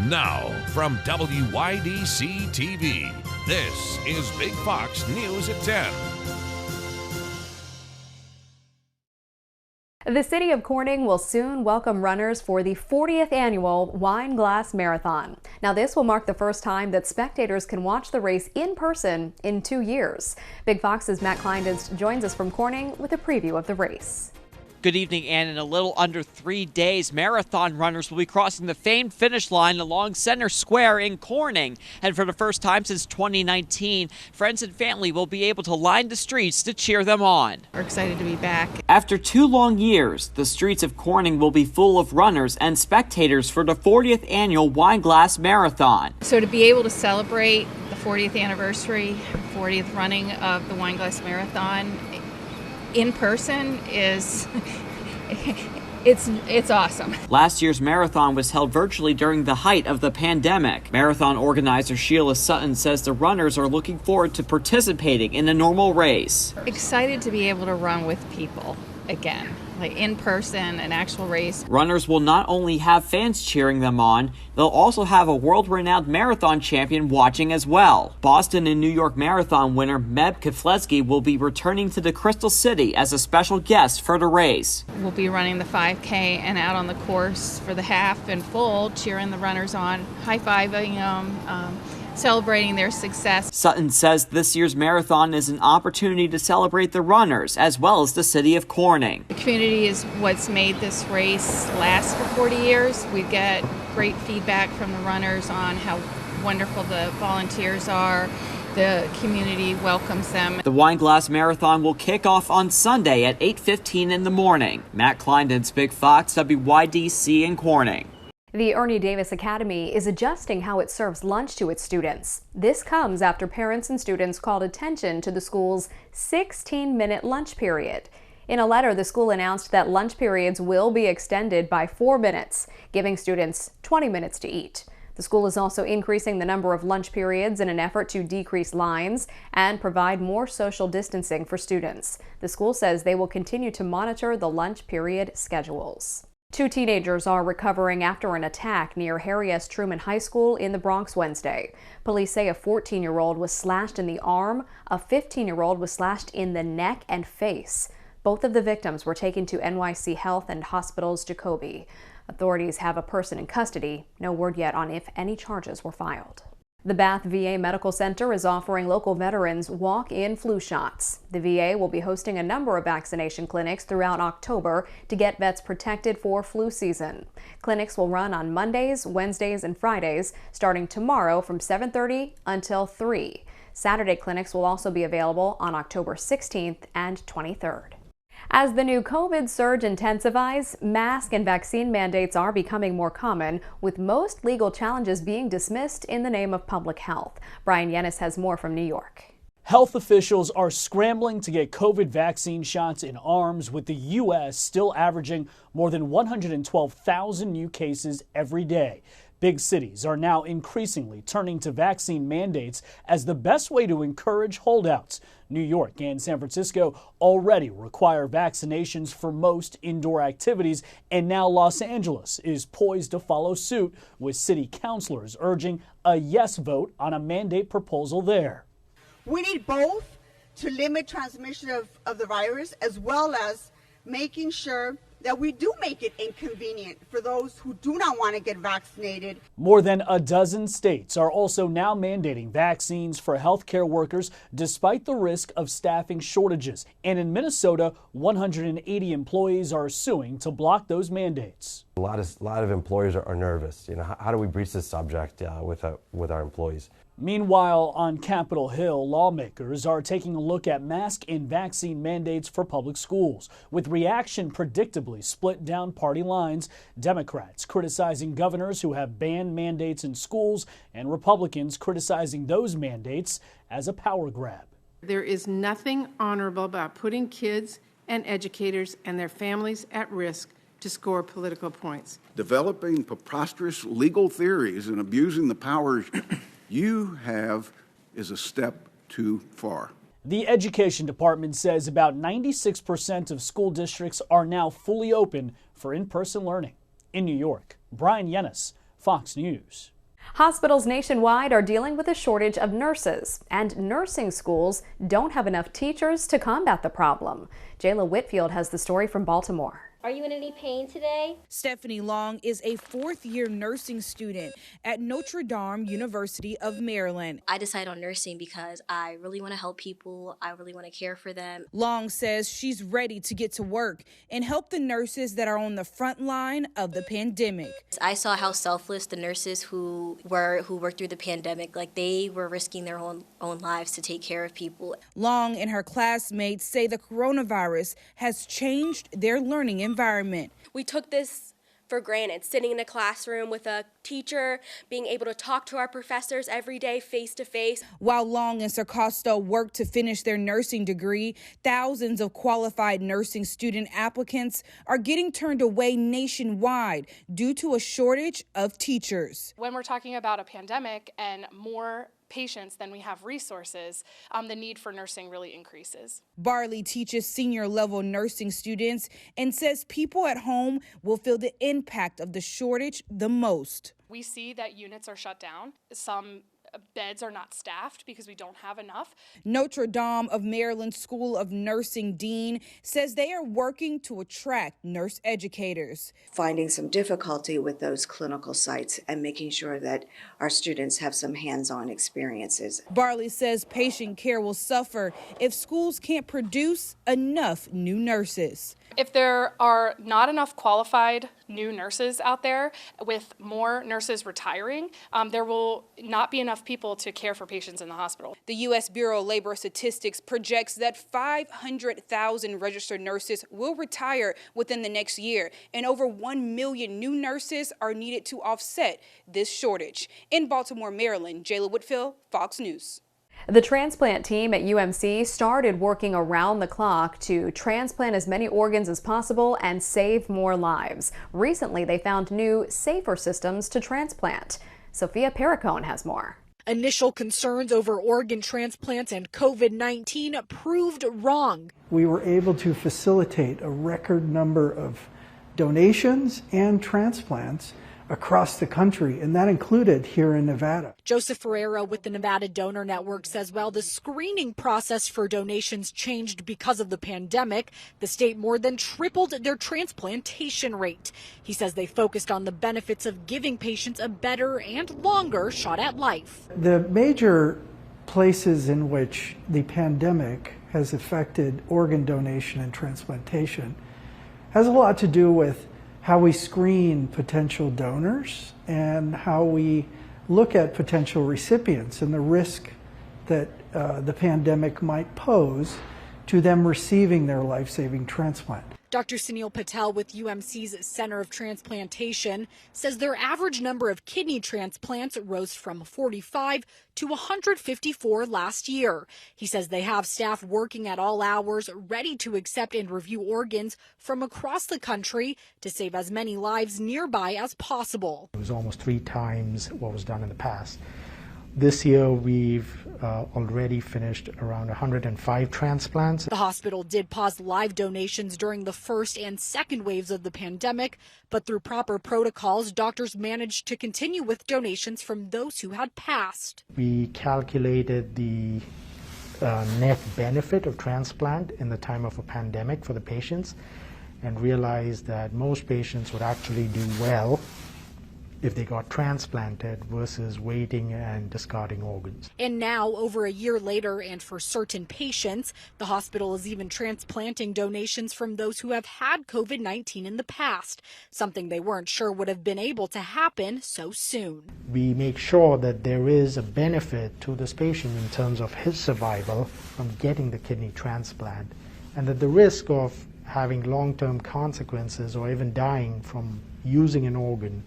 Now, from WYDC TV, this is Big Fox News at 10. The city of Corning will soon welcome runners for the 40th annual Wineglass Marathon. Now, this will mark the first time that spectators can watch the race in person in 2 years. Big Fox's Matt Kleindens joins us from Corning with a preview of the race. Good evening, Ann. In a little under 3 days, marathon runners will be crossing the famed finish line along Center Square in Corning. And for the first time since 2019, friends and family will be able to line the streets to cheer them on. We're excited to be back. After 2 long years, the streets of Corning will be full of runners and spectators for the 40th annual Wineglass Marathon. So to be able to celebrate the 40th anniversary, 40th running of the Wineglass Marathon in person is it's awesome. Last year's marathon was held virtually during the height of the pandemic. Marathon organizer Sheila Sutton says the runners are looking forward to participating in a normal race. Excited to be able to run with people again, like in person, an actual race. Runners will not only have fans cheering them on, they'll also have a world-renowned marathon champion watching as well. Boston and New York marathon winner Meb Keflezighi will be returning to the Crystal City as a special guest for the race. We'll be running the 5K and out on the course for the half and full, cheering the runners on, high-fiving them, celebrating their success. Sutton says this year's marathon is an opportunity to celebrate the runners as well as the city of Corning. The community is what's made this race last for 40 years. We get great feedback from the runners on how wonderful the volunteers are. The community welcomes them. The Wineglass Marathon will kick off on Sunday at 8:15 in the morning. Matt Kleindens, Big Fox, WYDC in Corning. The Ernie Davis Academy is adjusting how it serves lunch to its students. This comes after parents and students called attention to the school's 16-minute lunch period. In a letter, the school announced that lunch periods will be extended by 4 minutes, giving students 20 minutes to eat. The school is also increasing the number of lunch periods in an effort to decrease lines and provide more social distancing for students. The school says they will continue to monitor the lunch period schedules. 2 teenagers are recovering after an attack near Harry S. Truman High School in the Bronx Wednesday. Police say a 14-year-old was slashed in the arm, a 15-year-old was slashed in the neck and face. Both of the victims were taken to NYC Health and Hospital's Jacoby. Authorities have a person in custody. No word yet on if any charges were filed. The Bath VA Medical Center is offering local veterans walk-in flu shots. The VA will be hosting a number of vaccination clinics throughout October to get vets protected for flu season. Clinics will run on Mondays, Wednesdays, and Fridays, starting tomorrow from 7:30 until 3. Saturday clinics will also be available on October 16th and 23rd. As the new COVID surge intensifies, mask and vaccine mandates are becoming more common, with most legal challenges being dismissed in the name of public health. Brian Yennis has more from New York. Health officials are scrambling to get COVID vaccine shots in arms, with the U.S. still averaging more than 112,000 new cases every day. Big cities are now increasingly turning to vaccine mandates as the best way to encourage holdouts. New York and San Francisco already require vaccinations for most indoor activities, and now Los Angeles is poised to follow suit, with city councilors urging a yes vote on a mandate proposal there. We need both to limit transmission of the virus, as well as making sure that we do make it inconvenient for those who do not want to get vaccinated. More than a dozen states are also now mandating vaccines for healthcare workers despite the risk of staffing shortages. And in Minnesota, 180 employees are suing to block those mandates. A lot of employers are nervous. How do we breach this subject with our employees? Meanwhile, on Capitol Hill, lawmakers are taking a look at mask and vaccine mandates for public schools, with reaction predictably split down party lines. Democrats criticizing governors who have banned mandates in schools, and Republicans criticizing those mandates as a power grab. There is nothing honorable about putting kids and educators and their families at risk to score political points. Developing preposterous legal theories and abusing the powers you have is a step too far. The Education Department says about 96% of school districts are now fully open for in-person learning. In New York, Brian Yennis, Fox News. Hospitals nationwide are dealing with a shortage of nurses, and nursing schools don't have enough teachers to combat the problem. Jayla Whitfield has the story from Baltimore. Are you in any pain today? Stephanie Long is a fourth-year nursing student at Notre Dame University of Maryland. I decided on nursing because I really want to help people. I really want to care for them. Long says she's ready to get to work and help the nurses that are on the front line of the pandemic. I saw how selfless the nurses who worked through the pandemic, like they were risking their own lives to take care of people. Long and her classmates say the coronavirus has changed their learning environment. We took this for granted, sitting in a classroom with a teacher, being able to talk to our professors every day face to face. While Long and Sarcosto work to finish their nursing degree, thousands of qualified nursing student applicants are getting turned away nationwide due to a shortage of teachers. When we're talking about a pandemic and more patients than we have resources, the need for nursing really increases. Barley teaches senior level nursing students and says people at home will feel the impact of the shortage the most. We see that units are shut down. Some beds are not staffed because we don't have enough. Notre Dame of Maryland School of Nursing dean says they are working to attract nurse educators. Finding some difficulty with those clinical sites and making sure that our students have some hands-on experiences. Barley says patient care will suffer if schools can't produce enough new nurses. If there are not enough qualified new nurses out there, with more nurses retiring, there will not be enough people to care for patients in the hospital. The U.S. Bureau of Labor Statistics projects that 500,000 registered nurses will retire within the next year, and over 1 million new nurses are needed to offset this shortage. In Baltimore, Maryland, Jayla Whitfield, Fox News. The transplant team at UMC started working around the clock to transplant as many organs as possible and save more lives. Recently, they found new, safer systems to transplant. Sophia Perricone has more. Initial concerns over organ transplants and COVID-19 proved wrong. We were able to facilitate a record number of donations and transplants across the country, and that included here in Nevada. Joseph Ferreira with the Nevada Donor Network says while the screening process for donations changed because of the pandemic, the state more than tripled their transplantation rate. He says they focused on the benefits of giving patients a better and longer shot at life. The major places in which the pandemic has affected organ donation and transplantation has a lot to do with how we screen potential donors and how we look at potential recipients and the risk that the pandemic might pose to them receiving their life-saving transplant. Dr. Sunil Patel with UMC's Center of Transplantation says their average number of kidney transplants rose from 45 to 154 last year. He says they have staff working at all hours, ready to accept and review organs from across the country to save as many lives nearby as possible. It was almost 3 times what was done in the past. This year, we've already finished around 105 transplants. The hospital did pause live donations during the first and second waves of the pandemic, but through proper protocols, doctors managed to continue with donations from those who had passed. We calculated the net benefit of transplant in the time of a pandemic for the patients and realized that most patients would actually do well if they got transplanted versus waiting and discarding organs. And now, over a year later, and for certain patients, the hospital is even transplanting donations from those who have had COVID-19 in the past, something they weren't sure would have been able to happen so soon. We make sure that there is a benefit to this patient in terms of his survival from getting the kidney transplant, and that the risk of having long-term consequences or even dying from using an organ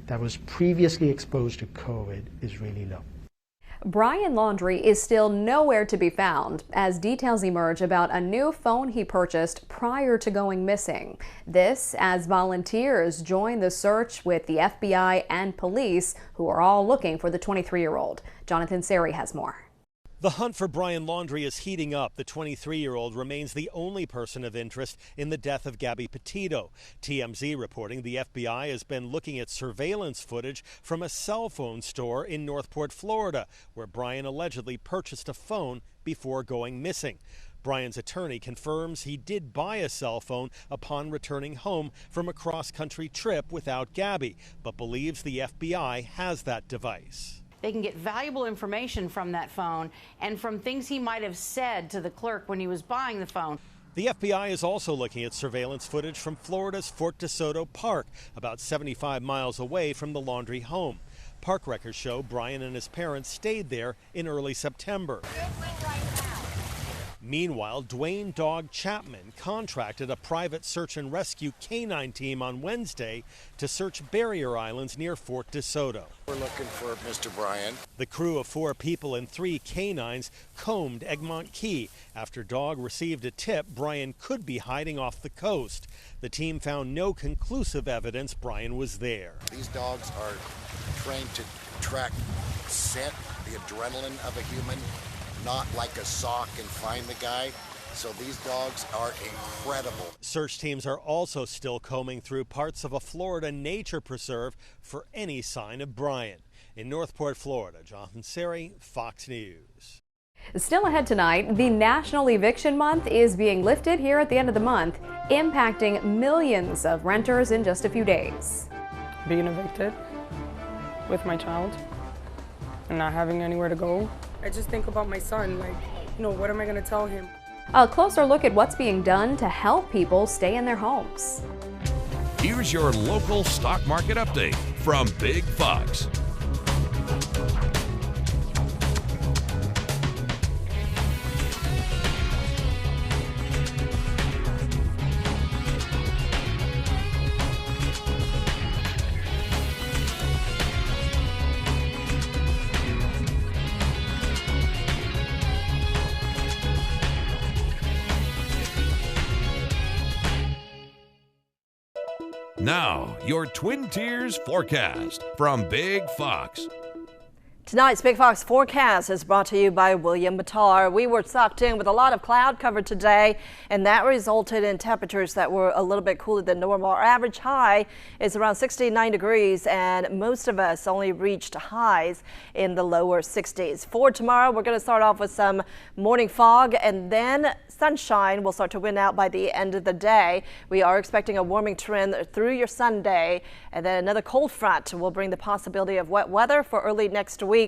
that was previously exposed to COVID is really low. Brian Laundrie is still nowhere to be found as details emerge about a new phone he purchased prior to going missing. This as volunteers join the search with the FBI and police, who are all looking for the 23-year-old. Jonathan Seri has more. The hunt for Brian Laundrie is heating up. The 23-year-old remains the only person of interest in the death of Gabby Petito. TMZ reporting the FBI has been looking at surveillance footage from a cell phone store in Northport, Florida, where Brian allegedly purchased a phone before going missing. Brian's attorney confirms he did buy a cell phone upon returning home from a cross-country trip without Gabby, but believes the FBI has that device. They can get valuable information from that phone and from things he might have said to the clerk when he was buying the phone. The FBI is also looking at surveillance footage from Florida's Fort DeSoto Park, about 75 miles away from the Laundrie home. Park records show Brian and his parents stayed there in early September. Meanwhile, Dwayne Dog Chapman contracted a private search and rescue canine team on Wednesday to search barrier islands near Fort DeSoto. We're looking for Mr. Brian. The crew of 4 people and 3 canines combed Egmont Key. After Dog received a tip Brian could be hiding off the coast. The team found no conclusive evidence Brian was there. These dogs are trained to track scent, the adrenaline of a human, not like a sock and find the guy. So these dogs are incredible. Search teams are also still combing through parts of a Florida nature preserve for any sign of Brian. In Northport, Florida, Jonathan Seri, Fox News. Still ahead tonight, the National Eviction Month is being lifted here at the end of the month, impacting millions of renters in just a few days. Being evicted with my child and not having anywhere to go. I just think about my son, like, what am I going to tell him? A closer look at what's being done to help people stay in their homes. Here's your local stock market update from Big Fox. Now, your Twin Tiers forecast from Big Fox. Tonight's Big Fox forecast is brought to you by William Mattar. We were sucked in with a lot of cloud cover today, and that resulted in temperatures that were a little bit cooler than normal. Our average high is around 69 degrees, and most of us only reached highs in the lower 60s. For tomorrow, we're going to start off with some morning fog, and then sunshine will start to win out by the end of the day. We are expecting a warming trend through your Sunday, and then another cold front will bring the possibility of wet weather for early next week.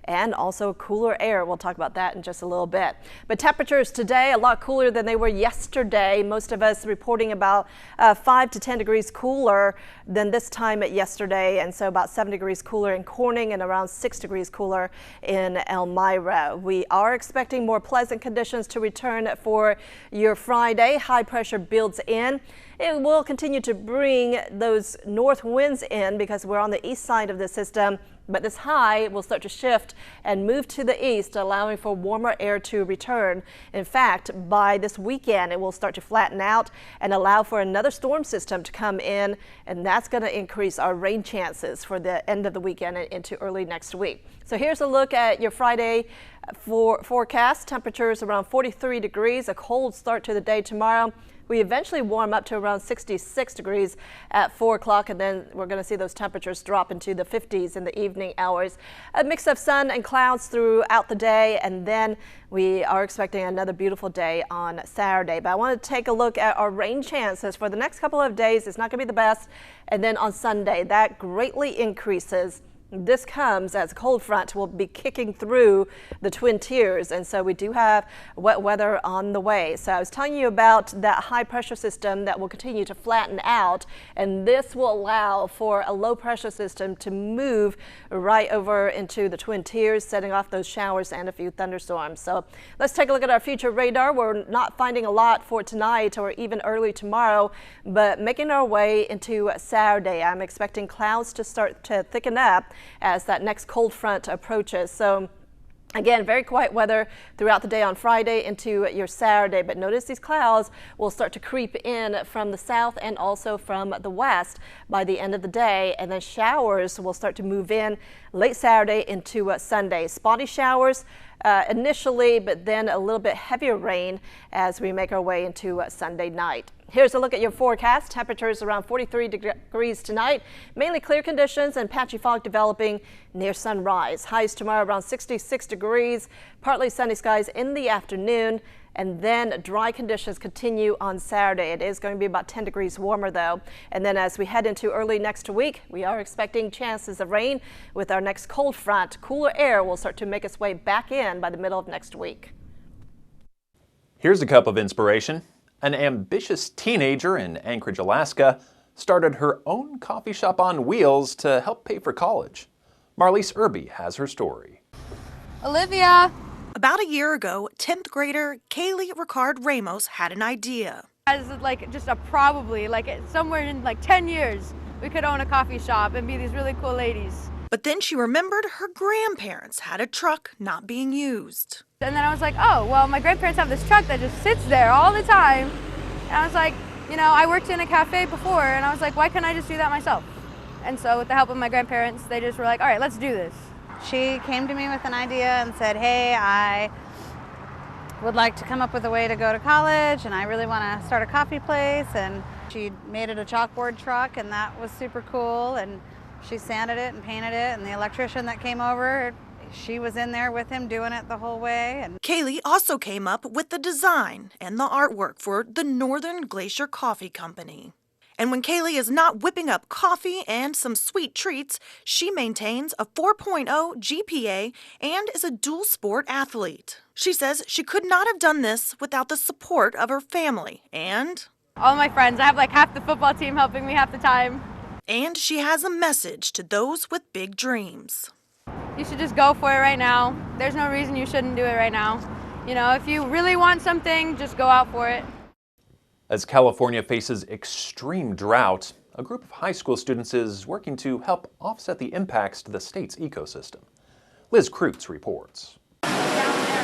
And also cooler air. We'll talk about that in just a little bit. But temperatures today a lot cooler than they were yesterday. Most of us reporting about 5 to 10 degrees cooler than this time yesterday, and so about 7 degrees cooler in Corning and around 6 degrees cooler in Elmira. We are expecting more pleasant conditions to return for your Friday. High pressure builds in. It will continue to bring those north winds in because we're on the east side of the system, but this high will start to shift and move to the east, allowing for warmer air to return. In fact, by this weekend, it will start to flatten out and allow for another storm system to come in, and that's going to increase our rain chances for the end of the weekend and into early next week. So here's a look at your Friday forecast. Temperatures around 43 degrees, a cold start to the day tomorrow. We eventually warm up to around 66 degrees at 4 o'clock, and then we're going to see those temperatures drop into the 50s in the evening hours. A mix of sun and clouds throughout the day, and then we are expecting another beautiful day on Saturday. But I want to take a look at our rain chances for the next couple of days. It's not going to be the best, and then on Sunday, that greatly increases. This comes as a cold front will be kicking through the Twin Tiers, and so we do have wet weather on the way. So I was telling you about that high pressure system that will continue to flatten out, and this will allow for a low pressure system to move right over into the Twin Tiers, setting off those showers and a few thunderstorms. So let's take a look at our future radar. We're not finding a lot for tonight or even early tomorrow, but making our way into Saturday, I'm expecting clouds to start to thicken up as that next cold front approaches. So Again, very quiet weather throughout the day on Friday into your Saturday, but notice these clouds will start to creep in from the south and also from the west by the end of the day, and then showers will start to move in late Saturday into Sunday. Spotty showers initially, but then a little bit heavier rain as we make our way into Sunday night. Here's a look at your forecast. Temperatures around 43 degrees tonight. Mainly clear conditions and patchy fog developing near sunrise. Highs tomorrow around 66 degrees. Partly sunny skies in the afternoon. And then dry conditions continue on Saturday. It is going to be about 10 degrees warmer though. And then as we head into early next week, we are expecting chances of rain with our next cold front. Cooler air will start to make its way back in by the middle of next week. Here's a cup of inspiration. An ambitious teenager in Anchorage, Alaska, started her own coffee shop on wheels to help pay for college. Marlise Irby has her story. Olivia! About a year ago, 10th grader Kaylee Ricard Ramos had an idea. As just a probably, somewhere in 10 years, we could own a coffee shop and be these really cool ladies. But then she remembered her grandparents had a truck not being used. And then I was like, oh, well, my grandparents have this truck that just sits there all the time. And I was like, I worked in a cafe before, and I was like, why couldn't I just do that myself? And so with the help of my grandparents, they just were like, all right, let's do this. She came to me with an idea and said, hey, I would like to come up with a way to go to college, and I really want to start a coffee place. And she made it a chalkboard truck, and that was super cool. And she sanded it and painted it, and the electrician that came over, she was in there with him doing it the whole way. And Kaylee also came up with the design and the artwork for the Northern Glacier Coffee Company. And when Kaylee is not whipping up coffee and some sweet treats, she maintains a 4.0 GPA and is a dual sport athlete. She says she could not have done this without the support of her family and all my friends. I have half the football team helping me half the time. And she has a message to those with big dreams. You should just go for it right now. There's no reason you shouldn't do it right now. If you really want something, just go out for it. As California faces extreme drought, a group of high school students is working to help offset the impacts to the state's ecosystem. Liz Kreutz reports.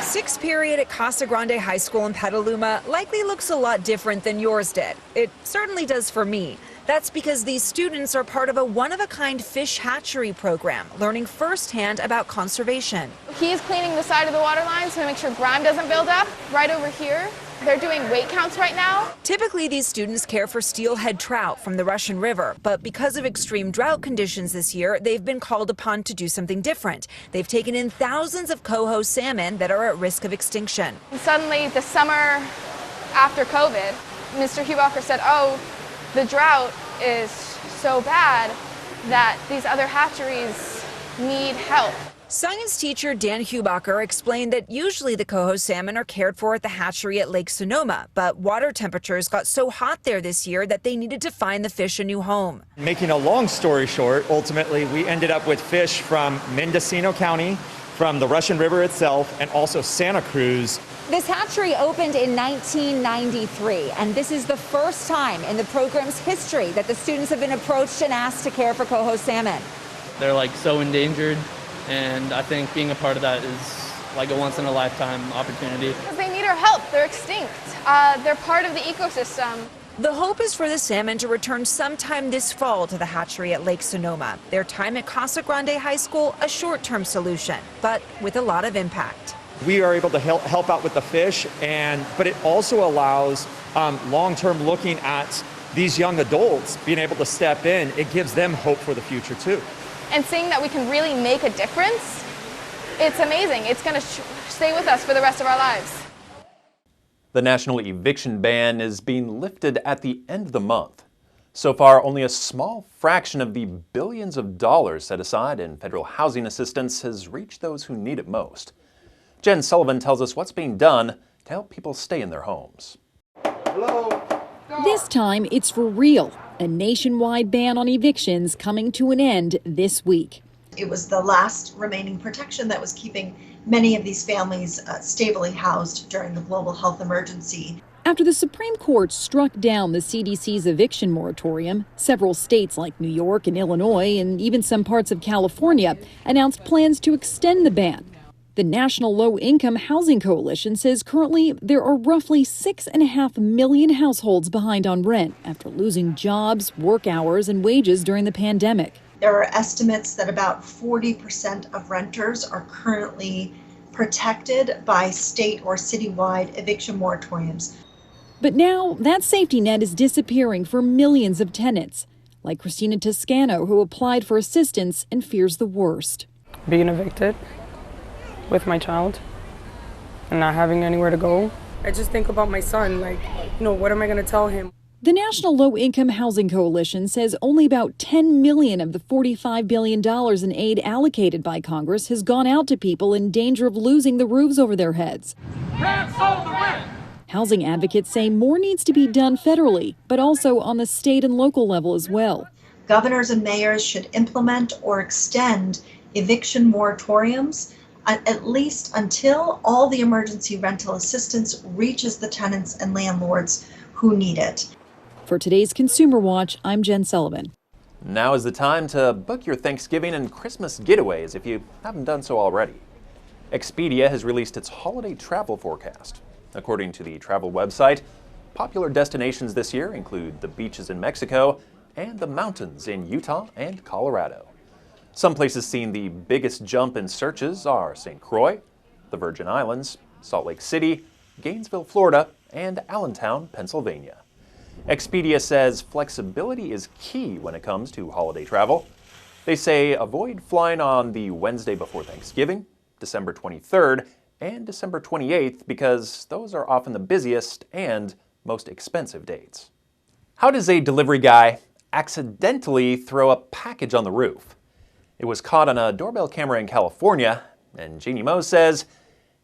Sixth period at Casa Grande High School in Petaluma likely looks a lot different than yours did. It certainly does for me. That's because these students are part of a one-of-a-kind fish hatchery program, learning firsthand about conservation. He's cleaning the side of the water lines to make sure grime doesn't build up. Right over here, they're doing weight counts right now. Typically, these students care for steelhead trout from the Russian River, but because of extreme drought conditions this year, they've been called upon to do something different. They've taken in thousands of coho salmon that are at risk of extinction. And suddenly, the summer after COVID, Mr. Hubacher said, oh, the drought is so bad that these other hatcheries need help. Science teacher Dan Hubacher explained that usually the coho salmon are cared for at the hatchery at Lake Sonoma, but water temperatures got so hot there this year that they needed to find the fish a new home. Making a long story short, ultimately we ended up with fish from Mendocino County, from the Russian River itself, and also Santa Cruz. This hatchery opened in 1993, and this is the first time in the program's history that the students have been approached and asked to care for coho salmon. They're so endangered, and I think being a part of that is like a once-in-a-lifetime opportunity. They need our help. They're extinct. They're part of the ecosystem. The hope is for the salmon to return sometime this fall to the hatchery at Lake Sonoma. Their time at Casa Grande High School, a short-term solution, but with a lot of impact. We are able to help out with the fish, but it also allows long-term looking at these young adults being able to step in. It gives them hope for the future too. And seeing that we can really make a difference, it's amazing. It's going to stay with us for the rest of our lives. The national eviction ban is being lifted at the end of the month. So far, only a small fraction of the billions of dollars set aside in federal housing assistance has reached those who need it most. Jen Sullivan tells us what's being done to help people stay in their homes. Hello. This time, it's for real. A nationwide ban on evictions coming to an end this week. It was the last remaining protection that was keeping many of these families stably housed during the global health emergency. After the Supreme Court struck down the CDC's eviction moratorium, several states like New York and Illinois and even some parts of California announced plans to extend the ban. The National Low-Income Housing Coalition says currently there are roughly 6.5 million households behind on rent after losing jobs, work hours, and wages during the pandemic. There are estimates that about 40% of renters are currently protected by state or citywide eviction moratoriums. But now that safety net is disappearing for millions of tenants, like Christina Toscano, who applied for assistance and fears the worst. Being evicted with my child and not having anywhere to go. I just think about my son, like, what am I going to tell him? The National Low-Income Housing Coalition says only about $10 million of the $45 billion in aid allocated by Congress has gone out to people in danger of losing the roofs over their heads. Housing advocates say more needs to be done federally, but also on the state and local level as well. Governors and mayors should implement or extend eviction moratoriums at least until all the emergency rental assistance reaches the tenants and landlords who need it. For today's Consumer Watch, I'm Jen Sullivan. Now is the time to book your Thanksgiving and Christmas getaways if you haven't done so already. Expedia has released its holiday travel forecast. According to the travel website, popular destinations this year include the beaches in Mexico and the mountains in Utah and Colorado. Some places seeing the biggest jump in searches are St. Croix, the Virgin Islands, Salt Lake City, Gainesville, Florida, and Allentown, Pennsylvania. Expedia says flexibility is key when it comes to holiday travel. They say avoid flying on the Wednesday before Thanksgiving, December 23rd, and December 28th because those are often the busiest and most expensive dates. How does a delivery guy accidentally throw a package on the roof? It was caught on a doorbell camera in California, and Jeannie Moe says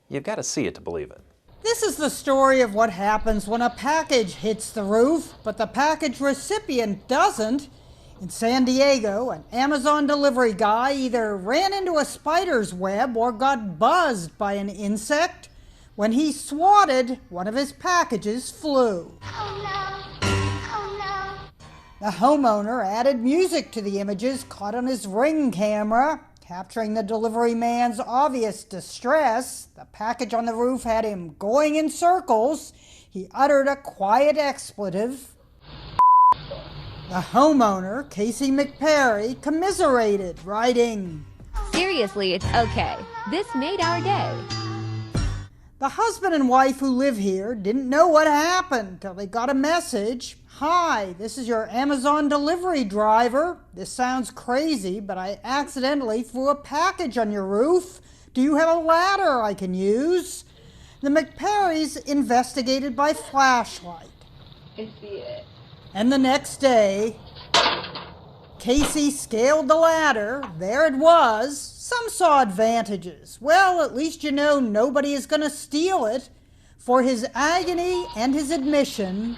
you've got to see it to believe it. This is the story of what happens when a package hits the roof, but the package recipient doesn't. In San Diego, an Amazon delivery guy either ran into a spider's web or got buzzed by an insect. When he swatted, one of his packages flew. Oh no. Oh no. The homeowner added music to the images caught on his Ring camera, capturing the delivery man's obvious distress. The package on the roof had him going in circles. He uttered a quiet expletive. The homeowner, Casey McPerry, commiserated, writing, "Seriously, it's okay. This made our day." The husband and wife who live here didn't know what happened till they got a message. "Hi, this is your Amazon delivery driver. This sounds crazy, but I accidentally threw a package on your roof. Do you have a ladder I can use?" The McPerrys investigated by flashlight. I see it. And the next day, Casey scaled the ladder. There it was. Some saw advantages. Well, at least you know nobody is going to steal it. For his agony and his admission,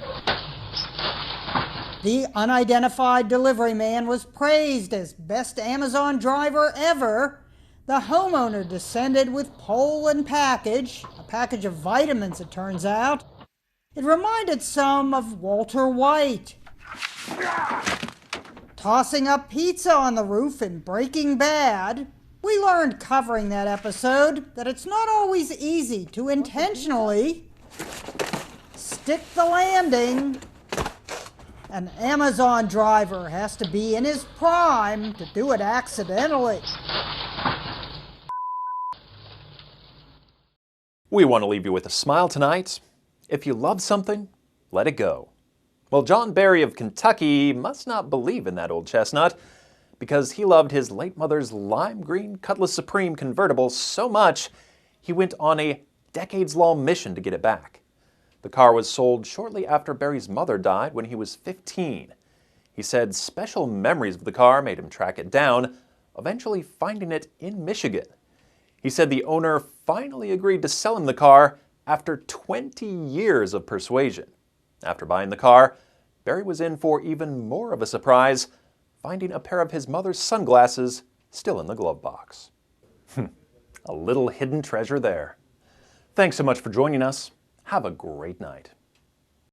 the unidentified delivery man was praised as best Amazon driver ever. The homeowner descended with pole and package, a package of vitamins it turns out. It reminded some of Walter White, tossing up pizza on the roof in Breaking Bad. We learned covering that episode that it's not always easy to intentionally stick the landing. An Amazon driver has to be in his prime to do it accidentally. We want to leave you with a smile tonight. If you love something, let it go. Well, John Barry of Kentucky must not believe in that old chestnut because he loved his late mother's lime green Cutlass Supreme convertible so much he went on a decades-long mission to get it back. The car was sold shortly after Barry's mother died when he was 15. He said special memories of the car made him track it down, eventually finding it in Michigan. He said the owner finally agreed to sell him the car after 20 years of persuasion. After buying the car, Barry was in for even more of a surprise, finding a pair of his mother's sunglasses still in the glove box. A little hidden treasure there. Thanks so much for joining us. Have a great night.